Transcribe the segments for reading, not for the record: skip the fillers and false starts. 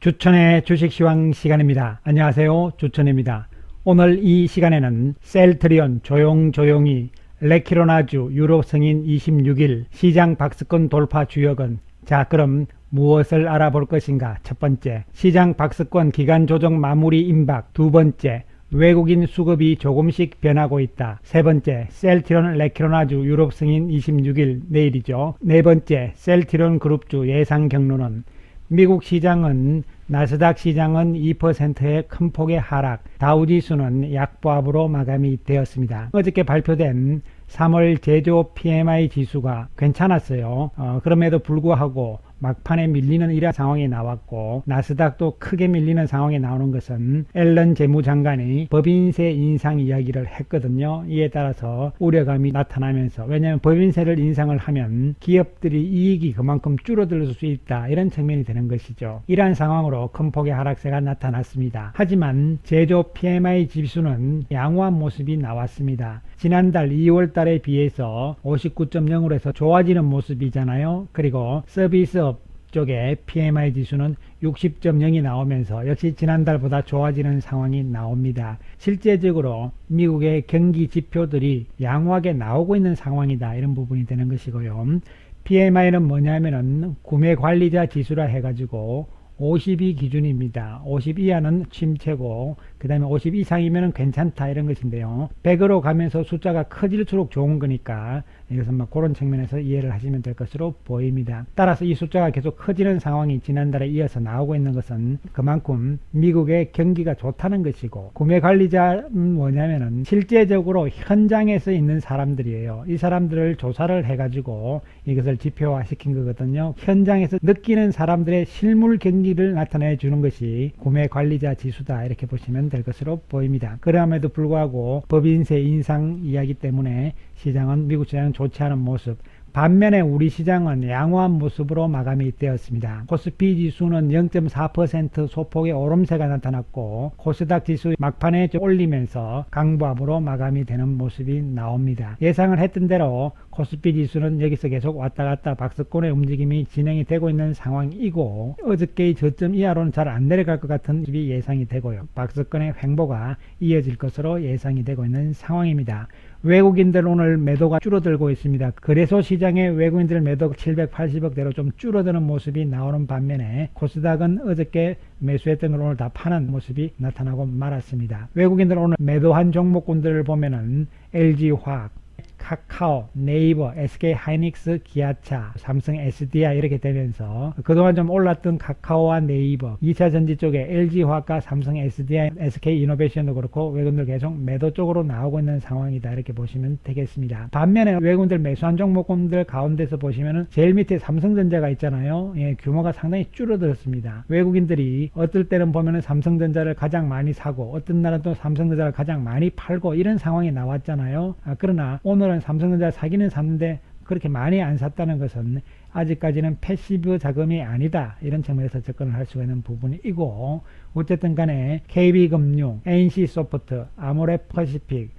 주천의 주식시황 시간입니다. 안녕하세요, 주천입니다. 오늘 이 시간에는 셀트리온 조용조용히, 레키로나주 유럽 승인 26일 시장 박스권 돌파 주역은, 자 그럼 무엇을 알아볼 것인가? 첫 번째, 시장 박스권 기간 조정 마무리 임박. 두 번째, 외국인 수급이 조금씩 변하고 있다. 세 번째, 셀트리온 레키로나주 유럽 승인 26일 내일이죠. 네 번째, 셀트리온 그룹주 예상 경로는, 미국 시장은 나스닥 시장은 2%의 큰 폭의 하락, 다우지수는 약보합으로 마감이 되었습니다. 어저께 발표된 3월 제조 PMI 지수가 괜찮았어요. 그럼에도 불구하고 막판에 밀리는 이런 상황이 나왔고, 나스닥도 크게 밀리는 상황이 나오는 것은 앨런 재무장관이 법인세 인상 이야기를 했거든요. 이에 따라서 우려감이 나타나면서, 왜냐하면 법인세를 인상을 하면 기업들이 이익이 그만큼 줄어들 수 있다, 이런 측면이 되는 것이죠. 이러한 상황으로 큰 폭의 하락세가 나타났습니다. 하지만 제조 PMI 지수는 양호한 모습이 나왔습니다. 지난달 2월 달에 비해서 59.0으로 해서 좋아지는 모습이잖아요. 그리고 서비스업 쪽에 PMI 지수는 60.0이 나오면서 역시 지난달보다 좋아지는 상황이 나옵니다. 실제적으로 미국의 경기 지표들이 양호하게 나오고 있는 상황이다, 이런 부분이 되는 것이고요. PMI는 뭐냐면은 구매관리자 지수라 해가지고 50이 기준입니다. 50 이하는 침체고, 그 다음에 50 이상이면 괜찮다, 이런 것인데요. 100으로 가면서 숫자가 커질수록 좋은 거니까 이것은 그런 측면에서 이해를 하시면 될 것으로 보입니다. 따라서 이 숫자가 계속 커지는 상황이 지난달에 이어서 나오고 있는 것은 그만큼 미국의 경기가 좋다는 것이고, 구매관리자는 뭐냐면은 실제적으로 현장에서 있는 사람들이에요. 이 사람들을 조사를 해가지고 이것을 지표화 시킨 거거든요. 현장에서 느끼는 사람들의 실물 경기를 나타내 주는 것이 구매관리자 지수다, 이렇게 보시면 될 것으로 보입니다. 그럼에도 불구하고 법인세 인상 이야기 때문에 시장은, 미국 시장은 좋지 않은 모습, 반면에 우리 시장은 양호한 모습으로 마감이 되었습니다. 코스피 지수는 0.4% 소폭의 오름세가 나타났고, 코스닥 지수 막판에 올리면서 강보합으로 마감이 되는 모습이 나옵니다. 예상을 했던 대로 코스피 지수는 여기서 계속 왔다 갔다 박스권의 움직임이 진행이 되고 있는 상황이고, 어저께의 저점 이하로는 잘 안 내려갈 것 같은 모습이 예상이 되고요. 박스권의 횡보가 이어질 것으로 예상이 되고 있는 상황입니다. 외국인들 오늘 매도가 줄어들고 있습니다. 거래소 시장의 외국인들 매도 780억대로 좀 줄어드는 모습이 나오는 반면에, 코스닥은 어저께 매수했던 걸 오늘 다 파는 모습이 나타나고 말았습니다. 외국인들 오늘 매도한 종목군들을 보면은 LG화학, 카카오, 네이버, SK하이닉스, 기아차, 삼성 SDI 이렇게 되면서, 그동안 좀 올랐던 카카오와 네이버, 2차전지 쪽에 LG화학과 삼성 SDI, SK이노베이션도 그렇고 외국인들 계속 매도 쪽으로 나오고 있는 상황이다, 이렇게 보시면 되겠습니다. 반면에 외국인들 매수한 종목군들 가운데서 보시면은 제일 밑에 삼성전자가 있잖아요. 예, 규모가 상당히 줄어들었습니다. 외국인들이 어떨 때는 보면은 삼성전자를 가장 많이 사고, 어떤 날은 또 삼성전자를 가장 많이 팔고, 이런 상황이 나왔잖아요. 그러나 오늘은 삼성전자 사기는 샀는데 그렇게 많이 안 샀다는 것은 아직까지는 패시브 자금이 아니다, 이런 측면에서 접근을 할 수가 있는 부분이고, 어쨌든 간에 KB금융, NC소프트, 아모레퍼시픽,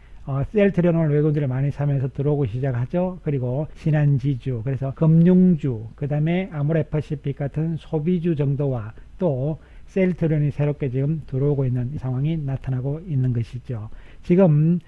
셀트리온을 외국인들이 많이 사면서 들어오고 시작하죠. 그리고 신한지주, 그래서 금융주, 그 다음에 아모레퍼시픽 같은 소비주 정도와 또 셀트리온이 새롭게 지금 들어오고 있는 상황이 나타나고 있는 것이죠. 지금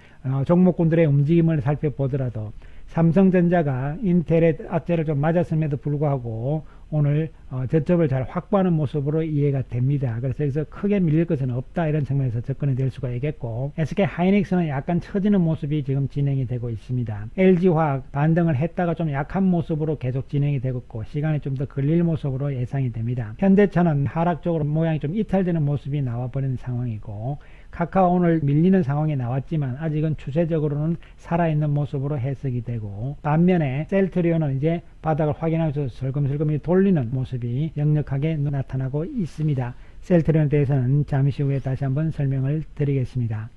종목군들의 움직임을 살펴보더라도 삼성전자가 인텔의 악재를 좀 맞았음에도 불구하고 오늘 저점을 잘 확보하는 모습으로 이해가 됩니다. 그래서 여기서 크게 밀릴 것은 없다, 이런 측면에서 접근이 될 수가 있겠고, SK하이닉스는 약간 처지는 모습이 지금 진행이 되고 있습니다. LG화학 반등을 했다가 좀 약한 모습으로 계속 진행이 되고 있고, 시간이 좀 더 걸릴 모습으로 예상이 됩니다. 현대차는 하락적으로 모양이 좀 이탈되는 모습이 나와버리는 상황이고, 카카오 오늘 밀리는 상황이 나왔지만 아직은 추세적으로는 살아있는 모습으로 해석이 되고, 반면에 셀트리온은 이제 바닥을 확인하면서 슬금슬금 돌리는 모습이 역력하게 나타나고 있습니다. 셀트리온에 대해서는 잠시 후에 다시 한번 설명을 드리겠습니다.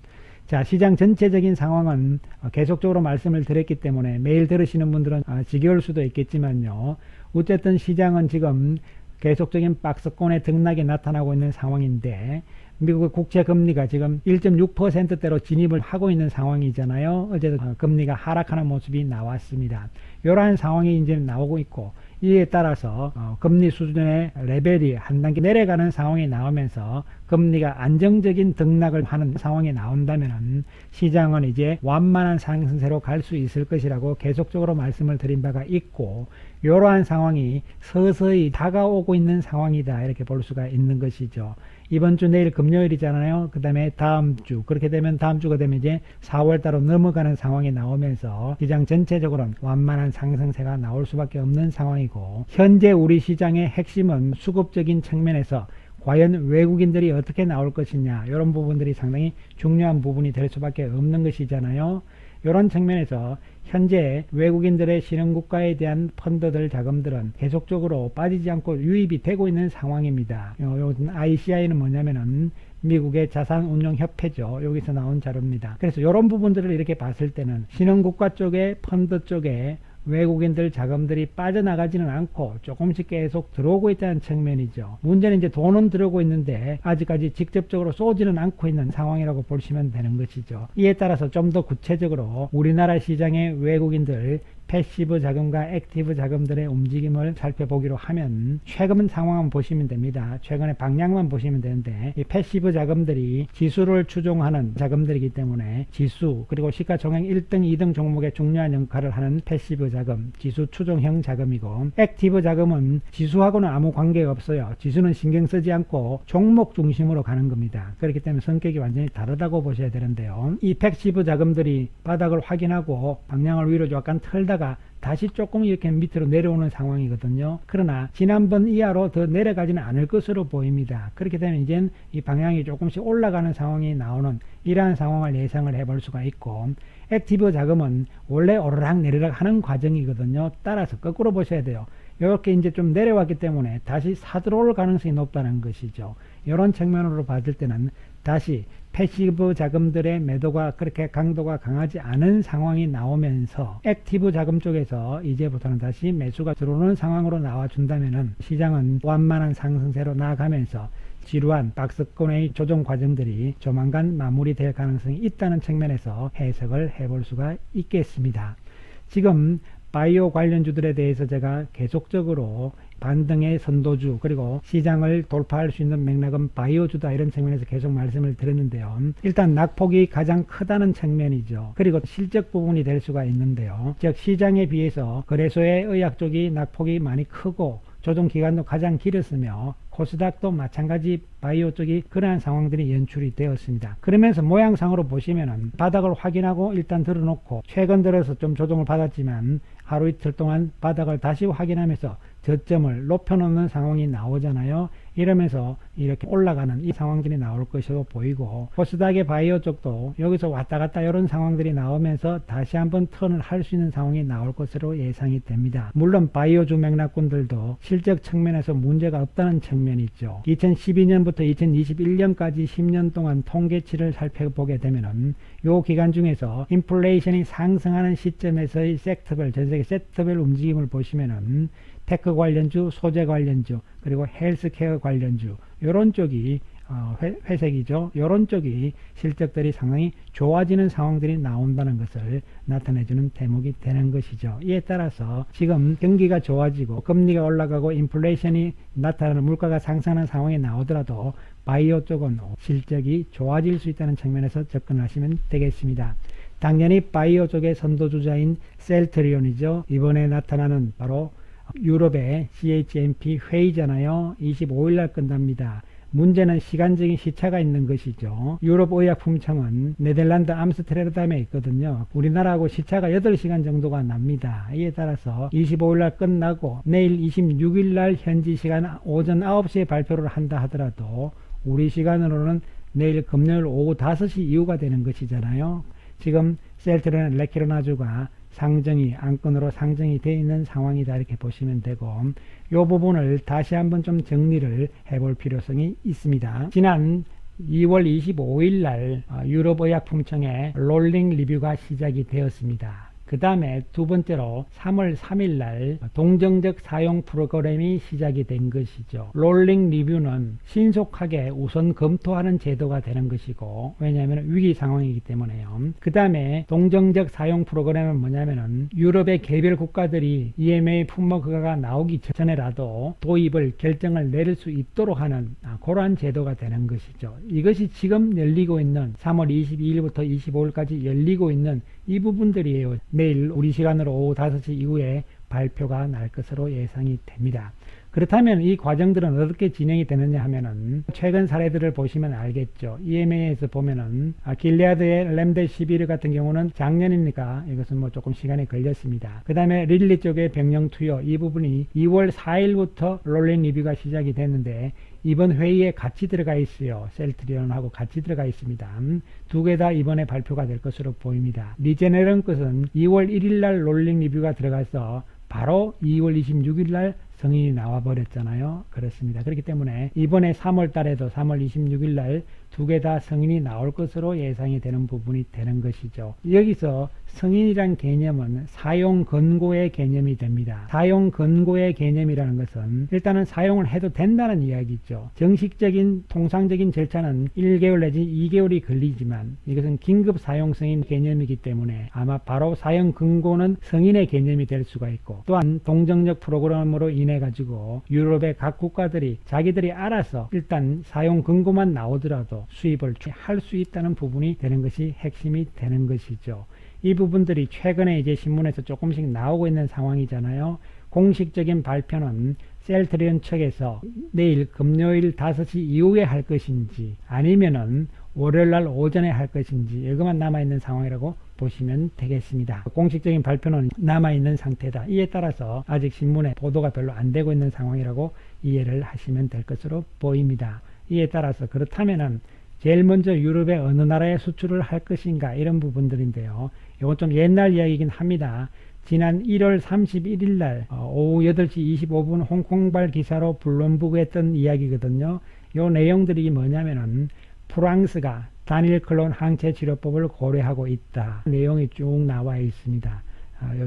자, 시장 전체적인 상황은 계속적으로 말씀을 드렸기 때문에 매일 들으시는 분들은 지겨울 수도 있겠지만요. 어쨌든 시장은 지금 계속적인 박스권의 등락이 나타나고 있는 상황인데, 미국의 국채금리가 지금 1.6%대로 진입을 하고 있는 상황이잖아요. 어제도 금리가 하락하는 모습이 나왔습니다. 이러한 상황이 이제 나오고 있고, 이에 따라서 금리 수준의 레벨이 한 단계 내려가는 상황이 나오면서 금리가 안정적인 등락을 하는 상황이 나온다면 시장은 이제 완만한 상승세로 갈 수 있을 것이라고 계속적으로 말씀을 드린 바가 있고, 이러한 상황이 서서히 다가오고 있는 상황이다, 이렇게 볼 수가 있는 것이죠. 이번 주 내일 금요일이잖아요. 그 다음에 다음 주, 그렇게 되면 다음 주가 되면 이제 4월달로 넘어가는 상황이 나오면서 시장 전체적으로는 완만한 상승세가 나올 수밖에 없는 상황이고, 현재 우리 시장의 핵심은 수급적인 측면에서 과연 외국인들이 어떻게 나올 것이냐, 이런 부분들이 상당히 중요한 부분이 될 수밖에 없는 것이잖아요. 이런 측면에서 현재 외국인들의 신흥국가에 대한 펀드들 자금들은 계속적으로 빠지지 않고 유입이 되고 있는 상황입니다. 요즘 ICI는 뭐냐면은 미국의 자산운용협회죠. 여기서 나온 자료입니다. 그래서 이런 부분들을 이렇게 봤을 때는 신흥국가 쪽에 펀드 쪽에 외국인들 자금들이 빠져나가지는 않고 조금씩 계속 들어오고 있다는 측면이죠. 문제는 이제 돈은 들어오고 있는데 아직까지 직접적으로 쏘지는 않고 있는 상황이라고 보시면 되는 것이죠. 이에 따라서 좀 더 구체적으로 우리나라 시장의 외국인들 패시브 자금과 액티브 자금들의 움직임을 살펴보기로 하면 최근 상황만 보시면 됩니다. 최근의 방향만 보시면 되는데, 이 패시브 자금들이 지수를 추종하는 자금들이기 때문에 지수 그리고 시가총액 1등, 2등 종목에 중요한 역할을 하는 패시브 자금, 지수 추종형 자금이고, 액티브 자금은 지수하고는 아무 관계가 없어요. 지수는 신경 쓰지 않고 종목 중심으로 가는 겁니다. 그렇기 때문에 성격이 완전히 다르다고 보셔야 되는데요. 이 패시브 자금들이 바닥을 확인하고 방향을 위로 약간 털다가 다시 조금 이렇게 밑으로 내려오는 상황이거든요. 그러나 지난번 이하로 더 내려가지는 않을 것으로 보입니다. 그렇게 되면 이젠 이 방향이 조금씩 올라가는 상황이 나오는 이러한 상황을 예상을 해볼 수가 있고, 액티브 자금은 원래 오르락 내리락 하는 과정이거든요. 따라서 거꾸로 보셔야 돼요. 이렇게 이제 좀 내려왔기 때문에 다시 사들어올 가능성이 높다는 것이죠. 이런 측면으로 봤을 때는 다시 패시브 자금들의 매도가 그렇게 강도가 강하지 않은 상황이 나오면서 액티브 자금 쪽에서 이제부터는 다시 매수가 들어오는 상황으로 나와준다면은 시장은 완만한 상승세로 나아가면서 지루한 박스권의 조정 과정들이 조만간 마무리될 가능성이 있다는 측면에서 해석을 해볼 수가 있겠습니다. 지금 바이오 관련주들에 대해서 제가 계속적으로 반등의 선도주 그리고 시장을 돌파할 수 있는 맥락은 바이오주다, 이런 측면에서 계속 말씀을 드렸는데요. 일단 낙폭이 가장 크다는 측면이죠. 그리고 실적 부분이 될 수가 있는데요. 즉 시장에 비해서 거래소의 의학 쪽이 낙폭이 많이 크고 조정 기간도 가장 길었으며 코스닥도 마찬가지 바이오 쪽이 그러한 상황들이 연출이 되었습니다. 그러면서 모양상으로 보시면은 바닥을 확인하고 일단 들어놓고 최근 들어서 좀 조정을 받았지만 하루 이틀 동안 바닥을 다시 확인하면서 저점을 높여놓는 상황이 나오잖아요. 이러면서 이렇게 올라가는 이 상황들이 나올 것으로 보이고, 코스닥의 바이오 쪽도 여기서 왔다 갔다 이런 상황들이 나오면서 다시 한번 턴을 할 수 있는 상황이 나올 것으로 예상이 됩니다. 물론 바이오주 맥락군들도 실적 측면에서 문제가 없다는 측면이 있죠. 2012년부터 2021년까지 10년 동안 통계치를 살펴보게 되면은 요 기간 중에서 인플레이션이 상승하는 시점에서의 섹터별, 전세계 섹터별 움직임을 보시면은 테크 관련주, 소재 관련주, 그리고 헬스케어 관련주, 요런 쪽이 회색이죠. 요런 쪽이 실적들이 상당히 좋아지는 상황들이 나온다는 것을 나타내주는 대목이 되는 것이죠. 이에 따라서 지금 경기가 좋아지고 금리가 올라가고 인플레이션이 나타나는 물가가 상승하는 상황이 나오더라도 바이오 쪽은 실적이 좋아질 수 있다는 측면에서 접근하시면 되겠습니다. 당연히 바이오 쪽의 선도주자인 셀트리온이죠. 이번에 나타나는 바로 유럽의 CHMP 회의잖아요. 25일날 끝납니다. 문제는 시간적인 시차가 있는 것이죠. 유럽 의약품청은 네덜란드 암스테르담에 있거든요. 우리나라하고 시차가 8시간 정도가 납니다. 이에 따라서 25일날 끝나고 내일 26일날 현지 시간 오전 9시에 발표를 한다 하더라도 우리 시간으로는 내일 금요일 오후 5시 이후가 되는 것이잖아요. 지금 셀트리온, 레키로나주가 상정이 안건으로 상정이 되어 있는 상황이다, 이렇게 보시면 되고, 이 부분을 다시 한번 좀 정리를 해볼 필요성이 있습니다. 지난 2월 25일 날 유럽의약품청의 롤링 리뷰가 시작이 되었습니다. 그 다음에 두 번째로 3월 3일 날 동정적 사용 프로그램이 시작이 된 것이죠. 롤링 리뷰는 신속하게 우선 검토하는 제도가 되는 것이고, 왜냐하면 위기 상황이기 때문에요. 그 다음에 동정적 사용 프로그램은 뭐냐면은 유럽의 개별 국가들이 EMA 품목 허가가 나오기 전에라도 도입을 결정을 내릴 수 있도록 하는 그러한 제도가 되는 것이죠. 이것이 지금 열리고 있는 3월 22일부터 25일까지 열리고 있는 이 부분들이에요. 내일 우리 시간으로 오후 5시 이후에 발표가 날 것으로 예상이 됩니다. 그렇다면 이 과정들은 어떻게 진행이 되느냐 하면은 최근 사례들을 보시면 알겠죠. EMA에서 보면은 길레아드의 렘데시비르 같은 경우는 작년이니까 이것은 뭐 조금 시간이 걸렸습니다. 그 다음에 릴리 쪽의 병령 투여 이 부분이 2월 4일부터 롤링 리뷰가 시작이 됐는데 이번 회의에 같이 들어가 있어요. 셀트리온하고 같이 들어가 있습니다. 두 개 다 이번에 발표가 될 것으로 보입니다. 리제네런 것은 2월 1일 날 롤링 리뷰가 들어가서 바로 2월 26일 날 승인이 나와 버렸잖아요. 그렇습니다. 그렇기 때문에 이번에 3월 달에도 3월 26일 날 두 개 다 승인이 나올 것으로 예상이 되는 부분이 되는 것이죠. 여기서 승인이란 개념은 사용 권고의 개념이 됩니다. 사용 권고의 개념이라는 것은 일단은 사용을 해도 된다는 이야기죠. 정식적인 통상적인 절차는 1개월 내지 2개월이 걸리지만 이것은 긴급 사용 승인 개념이기 때문에 아마 바로 사용 권고는 승인의 개념이 될 수가 있고, 또한 동정적 프로그램으로 인해 가지고 유럽의 각 국가들이 자기들이 알아서 일단 사용 권고만 나오더라도 수입을 할 수 있다는 부분이 되는 것이 핵심이 되는 것이죠. 이 부분들이 최근에 이제 신문에서 조금씩 나오고 있는 상황이잖아요. 공식적인 발표는 셀트리온 측에서 내일 금요일 5시 이후에 할 것인지 아니면은 월요일날 오전에 할 것인지 이것만 남아있는 상황이라고 보시면 되겠습니다. 공식적인 발표는 남아있는 상태다. 이에 따라서 아직 신문에 보도가 별로 안 되고 있는 상황이라고 이해를 하시면 될 것으로 보입니다. 이에 따라서 그렇다면은 제일 먼저 유럽의 어느 나라에 수출을 할 것인가 이런 부분들인데요. 이건 좀 옛날 이야기이긴 합니다. 지난 1월 31일 날 오후 8시 25분 홍콩발 기사로 블룸버그에 했던 이야기거든요. 이 내용들이 뭐냐면은 프랑스가 단일 클론 항체 치료법을 고려하고 있다. 내용이 쭉 나와 있습니다.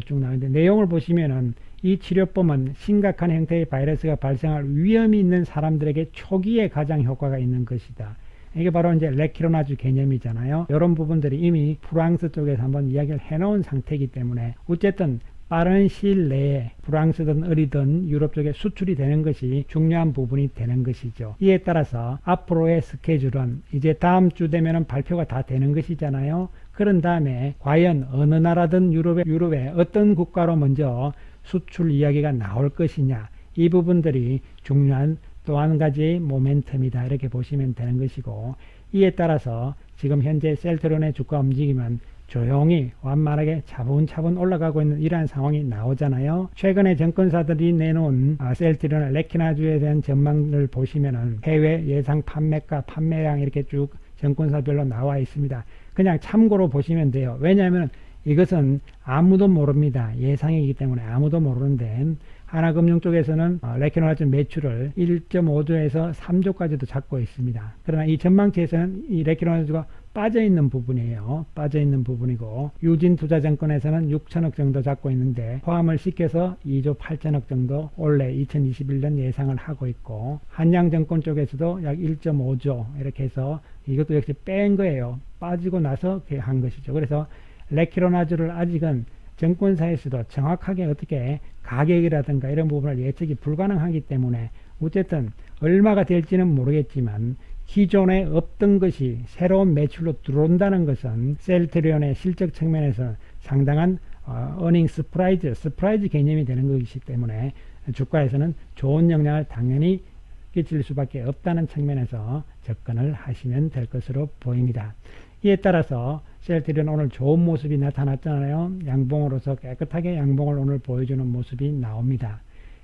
쭉 나오는데 내용을 보시면은 이 치료법은 심각한 형태의 바이러스가 발생할 위험이 있는 사람들에게 초기에 가장 효과가 있는 것이다. 이게 바로 이제 레키로나주 개념이잖아요. 이런 부분들이 이미 프랑스 쪽에서 한번 이야기를 해놓은 상태이기 때문에 어쨌든 빠른 시일 내에 프랑스든 어디든 유럽 쪽에 수출이 되는 것이 중요한 부분이 되는 것이죠. 이에 따라서 앞으로의 스케줄은 이제 다음 주 되면 발표가 다 되는 것이잖아요. 그런 다음에 과연 어느 나라든 유럽의 어떤 국가로 먼저 수출 이야기가 나올 것이냐, 이 부분들이 중요한 또 한 가지의 모멘텀이다 이렇게 보시면 되는 것이고, 이에 따라서 지금 현재 셀트리온의 주가 움직임은 조용히 완만하게 차분차분 올라가고 있는 이러한 상황이 나오잖아요. 최근에 증권사들이 내놓은 셀트리온 레키나주에 대한 전망을 보시면은 해외 예상 판매가, 판매량 이렇게 쭉 증권사별로 나와 있습니다. 그냥 참고로 보시면 돼요. 왜냐하면 이것은 아무도 모릅니다. 예상이기 때문에 아무도 모르는데, 하나금융 쪽에서는 레키나주 매출을 1.5조에서 3조까지도 잡고 있습니다. 그러나 이 전망치에서는 이 레키나주가 빠져있는 부분이에요. 빠져있는 부분이고, 유진투자증권에서는 6천억 정도 잡고 있는데 포함을 시켜서 2조 8천억 정도 올해 2021년 예상을 하고 있고, 한양증권 쪽에서도 약 1.5조 이렇게 해서 이것도 역시 뺀 거예요. 빠지고 나서 한 것이죠. 그래서 레키로나주를 아직은 증권사에서도 정확하게 어떻게 가격이라든가 이런 부분을 예측이 불가능하기 때문에 어쨌든 얼마가 될지는 모르겠지만 기존에 없던 것이 새로운 매출로 들어온다는 것은 셀트리온의 실적 측면에서 상당한 어닝 스프라이즈 개념이 되는 것이기 때문에 주가에서는 좋은 영향을 당연히 끼칠 수밖에 없다는 측면에서 접근을 하시면 될 것으로 보입니다. 이에 따라서 셀트리온 오늘 좋은 모습이 나타났잖아요. 양봉으로서 깨끗하게 양봉을 오늘 보여주는 모습이 나옵니다.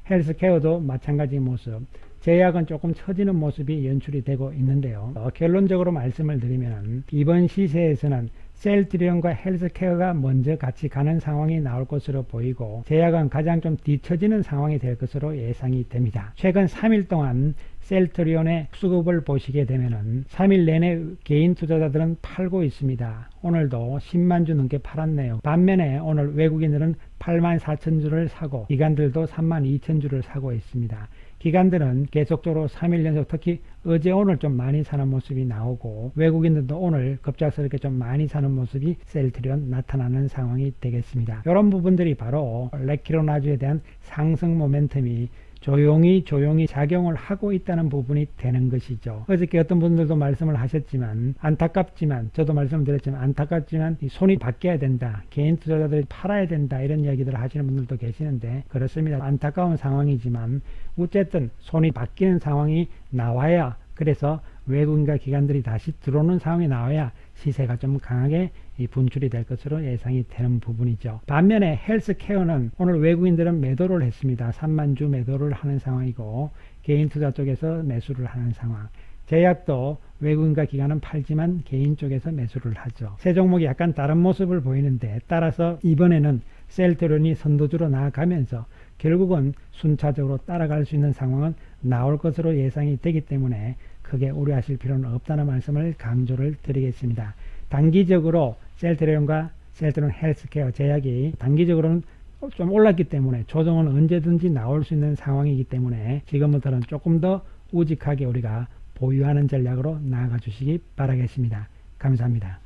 헬스케어도 마찬가지 모습. 제약은 조금 처지는 모습이 연출이 되고 있는데요. 결론적으로 말씀을 드리면 이번 시세에서는 셀트리온과 헬스케어가 먼저 같이 가는 상황이 나올 것으로 보이고 제약은 가장 좀 뒤처지는 상황이 될 것으로 예상이 됩니다. 최근 3일 동안 셀트리온의 수급을 보시게 되면은 3일 내내 개인 투자자들은 팔고 있습니다. 오늘도 10만 주 넘게 팔았네요. 반면에 오늘 외국인들은 8만 4천 주를 사고 기관들도 3만 2천 주를 사고 있습니다. 기관들은 계속적으로 3일 연속 특히 어제 오늘 좀 많이 사는 모습이 나오고 외국인들도 오늘 급작스럽게 좀 많이 사는 모습이 셀트리온 나타나는 상황이 되겠습니다. 이런 부분들이 바로 레키로나주에 대한 상승 모멘텀이 조용히 작용을 하고 있다는 부분이 되는 것이죠. 어저께 어떤 분들도 말씀을 하셨지만 안타깝지만 저도 말씀드렸지만 안타깝지만 이 손이 바뀌어야 된다. 개인 투자자들이 팔아야 된다. 이런 이야기들을 하시는 분들도 계시는데 그렇습니다. 안타까운 상황이지만 어쨌든 손이 바뀌는 상황이 나와야 그래서 외국인과 기관들이 다시 들어오는 상황이 나와야 시세가 좀 강하게 분출이 될 것으로 예상이 되는 부분이죠. 반면에 헬스케어는 오늘 외국인들은 매도를 했습니다. 3만 주 매도를 하는 상황이고 개인 투자 쪽에서 매수를 하는 상황. 제약도 외국인과 기관은 팔지만 개인 쪽에서 매수를 하죠. 세 종목이 약간 다른 모습을 보이는데 따라서 이번에는 셀트리온이 선두주로 나아가면서 결국은 순차적으로 따라갈 수 있는 상황은 나올 것으로 예상이 되기 때문에 크게 우려하실 필요는 없다는 말씀을 강조를 드리겠습니다. 단기적으로 셀트리온과 셀트리온 헬스케어 제약이 단기적으로는 좀 올랐기 때문에 조정은 언제든지 나올 수 있는 상황이기 때문에 지금부터는 조금 더 우직하게 우리가 보유하는 전략으로 나아가 주시기 바라겠습니다. 감사합니다.